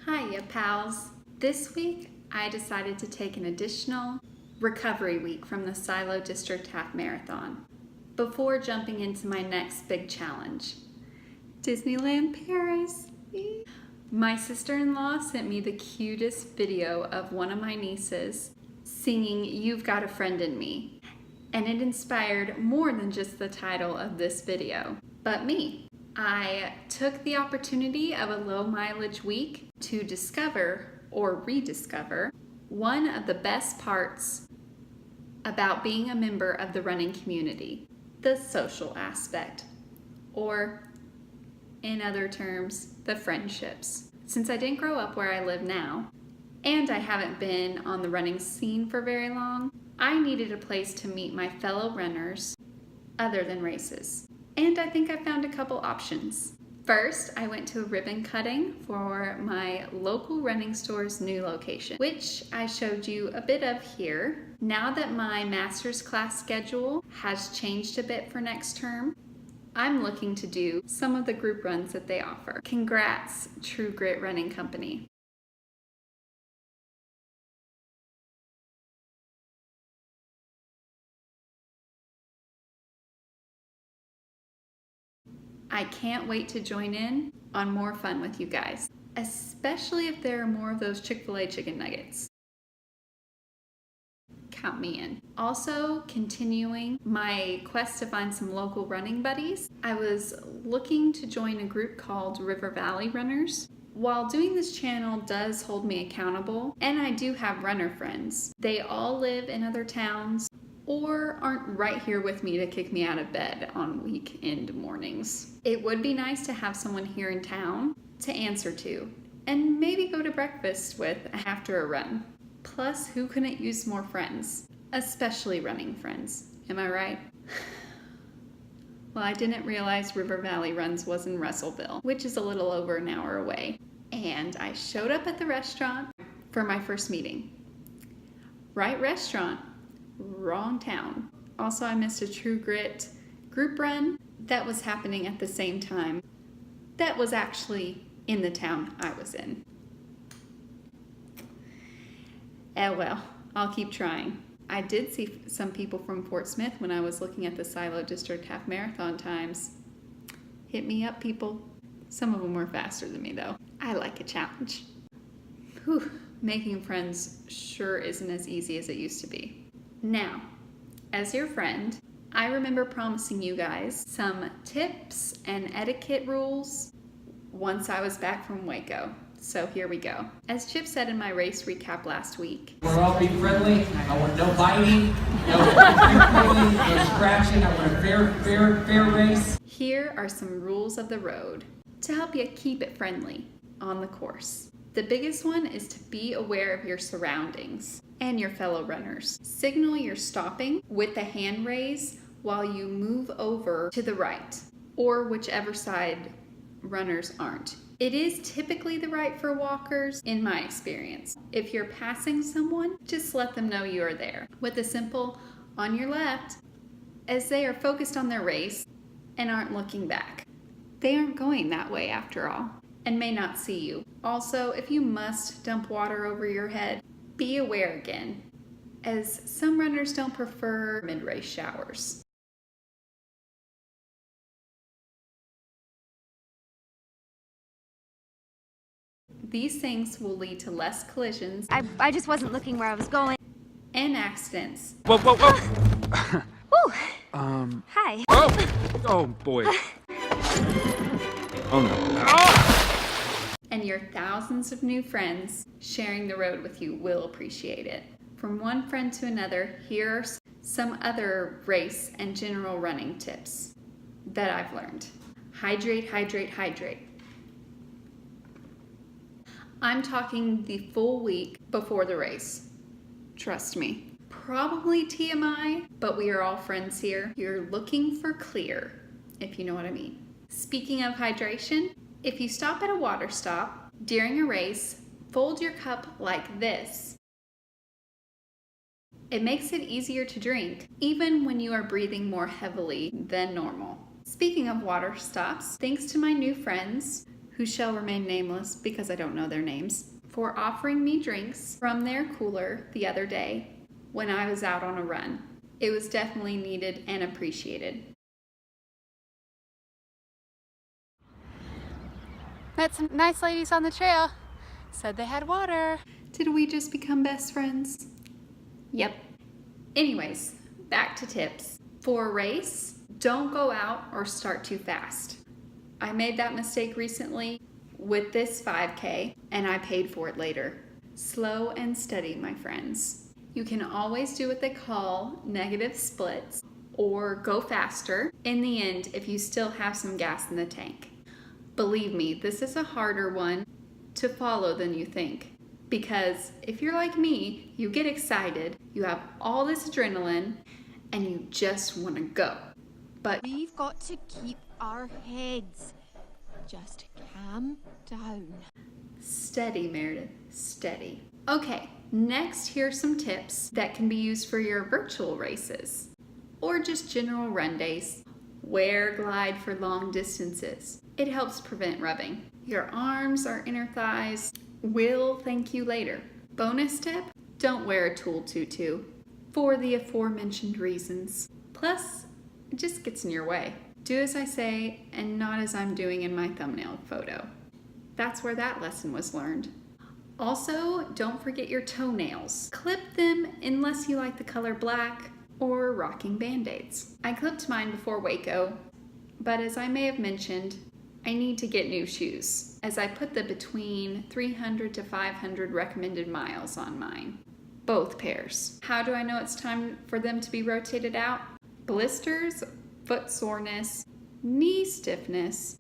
Hiya, pals. This week, I decided to take an additional recovery week from the Silo District Half Marathon before jumping into my next big challenge, Disneyland Paris. My sister-in-law sent me the cutest video of one of my nieces singing "You've Got a Friend in Me," and it inspired more than just the title of this video, but me. I took the opportunity of a low mileage week to discover or rediscover one of the best parts about being a member of the running community, the social aspect, or in other terms, the friendships. Since I didn't grow up where I live now, and I haven't been on the running scene for very long, I needed a place to meet my fellow runners other than races. And I think I found a couple options. First, I went to a ribbon cutting for my local running store's new location, which I showed you a bit of here. Now that my master's class schedule has changed a bit for next term, I'm looking to do some of the group runs that they offer. Congrats, True Grit Running Company. I can't wait to join in on more fun with you guys, especially if there are more of those Chick-fil-A chicken nuggets. Count me in. Also, continuing my quest to find some local running buddies, I was looking to join a group called River Valley Runners. While doing this channel does hold me accountable, and I do have runner friends, they all live in other towns or aren't right here with me to kick me out of bed on weekend mornings. It would be nice to have someone here in town to answer to, and maybe go to breakfast with after a run. Plus, who couldn't use more friends? Especially running friends, am I right? Well, I didn't realize River Valley Runs was in Russellville, which is a little over an hour away. And I showed up at the restaurant for my first meeting. Right restaurant, wrong town. Also, I missed a True Grit group run that was happening at the same time. That was actually in the town I was in. Oh well, I'll keep trying. I did see some people from Fort Smith when I was looking at the Silo District Half Marathon times. Hit me up, people. Some of them were faster than me though. I like a challenge. Whew, making friends sure isn't as easy as it used to be. Now, as your friend, I remember promising you guys some tips and etiquette rules once I was back from Waco. So here we go. As Chip said in my race recap last week, we're all being friendly. I want no biting, no pulling, no scratching. I want a fair race. Here are some rules of the road to help you keep it friendly on the course. The biggest one is to be aware of your surroundings and your fellow runners. Signal you're stopping with the hand raise while you move over to the right, or whichever side runners aren't. It is typically the right for walkers in my experience. If you're passing someone, just let them know you are there with a simple "on your left," as they are focused on their race and aren't looking back. They aren't going that way after all, and may not see you. Also, if you must dump water over your head, be aware again, as some runners don't prefer mid-race showers. These things will lead to less collisions. I just wasn't looking where I was going. And accidents. Whoa, whoa, whoa! Woo! Hi. Oh boy. Oh no. Oh! And your thousands of new friends sharing the road with you will appreciate it. From one friend to another, here are some other race and general running tips that I've learned. Hydrate, hydrate, hydrate. I'm talking the full week before the race. Trust me. Probably TMI, but we are all friends here. You're looking for clear, if you know what I mean. Speaking of hydration, if you stop at a water stop during a race, fold your cup like this. It makes it easier to drink, even when you are breathing more heavily than normal. Speaking of water stops, thanks to my new friends who shall remain nameless because I don't know their names, for offering me drinks from their cooler the other day when I was out on a run. It was definitely needed and appreciated. Met some nice ladies on the trail. Said they had water. Did we just become best friends? Yep. Anyways, back to tips. For a race, don't go out or start too fast. I made that mistake recently with this 5K, and I paid for it later. Slow and steady, my friends. You can always do what they call negative splits or go faster in the end if you still have some gas in the tank. Believe me, this is a harder one to follow than you think. Because if you're like me, you get excited, you have all this adrenaline, and you just want to go. But We've got to keep our heads. Just calm down. steady, Meredith, steady. Okay, next here's some tips that can be used for your virtual races or just general run days. Wear glide for long distances. It helps prevent rubbing. Your arms or inner thighs will thank you later. Bonus tip, don't wear a tulle tutu for the aforementioned reasons. Plus, it just gets in your way. Do as I say and not as I'm doing in my thumbnail photo. That's where that lesson was learned. Also, don't forget your toenails. Clip them unless you like the color black or rocking band-aids. I clipped mine before Waco, but as I may have mentioned, I need to get new shoes as I put the between 300 to 500 recommended miles on mine. Both pairs. How do I know it's time for them to be rotated out? Blisters, foot soreness, knee stiffness,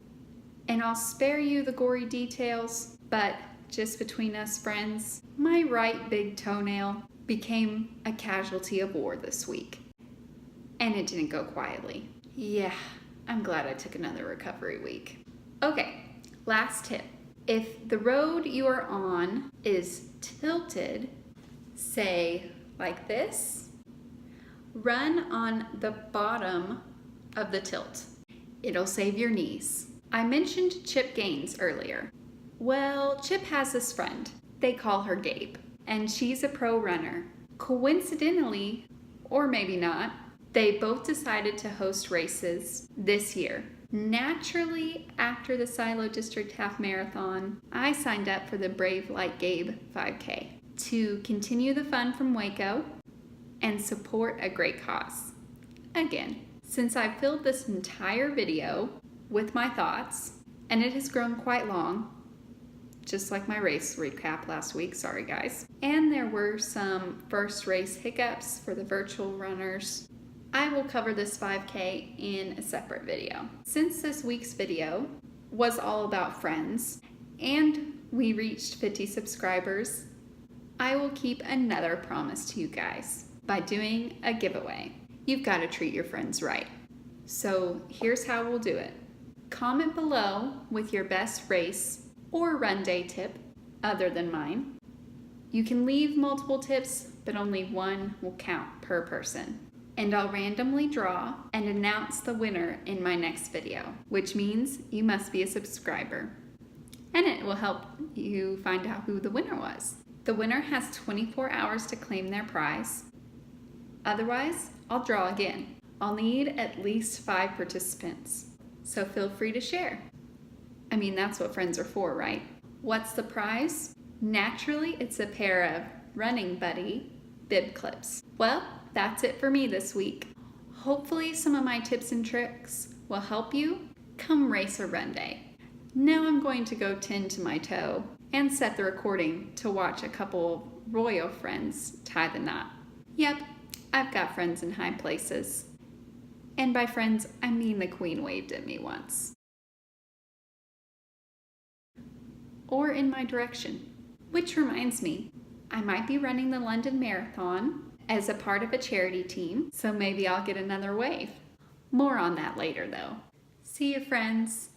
and I'll spare you the gory details, but just between us friends, my right big toenail became a casualty of war this week. And it didn't go quietly. Yeah, I'm glad I took another recovery week. Okay, last tip. If the road you are on is tilted, say like this, run on the bottom of the tilt. It'll save your knees. I mentioned Chip Gaines earlier. Well, Chip has this friend. They call her Gabe, and she's a pro runner. Coincidentally, or maybe not, they both decided to host races this year. Naturally, after the Silo District Half Marathon, I signed up for the Brave Like Gabe 5K to continue the fun from Waco and support a great cause. Again, since I filled this entire video with my thoughts, and it has grown quite long, just like my race recap last week, sorry guys, and there were some first race hiccups for the virtual runners, I will cover this 5K in a separate video. Since this week's video was all about friends and we reached 50 subscribers, I will keep another promise to you guys by doing a giveaway. You've got to treat your friends right. So here's how we'll do it. Comment below with your best race or run day tip other than mine. You can leave multiple tips, but only one will count per person. And I'll randomly draw and announce the winner in my next video, which means you must be a subscriber. And it will help you find out who the winner was. The winner has 24 hours to claim their prize. Otherwise, I'll draw again. I'll need at least 5 participants, so feel free to share. I mean, that's what friends are for, right? What's the prize? Naturally, it's a pair of Running Buddy bib clips. Well, that's it for me this week. Hopefully some of my tips and tricks will help you come race or run day. Now I'm going to go tend to my toe and set the recording to watch a couple of royal friends tie the knot. Yep, I've got friends in high places. And by friends, I mean the Queen waved at me once. Or in my direction. Which reminds me, I might be running the London Marathon as a part of a charity team, so maybe I'll get another wave. More on that later though. See you friends.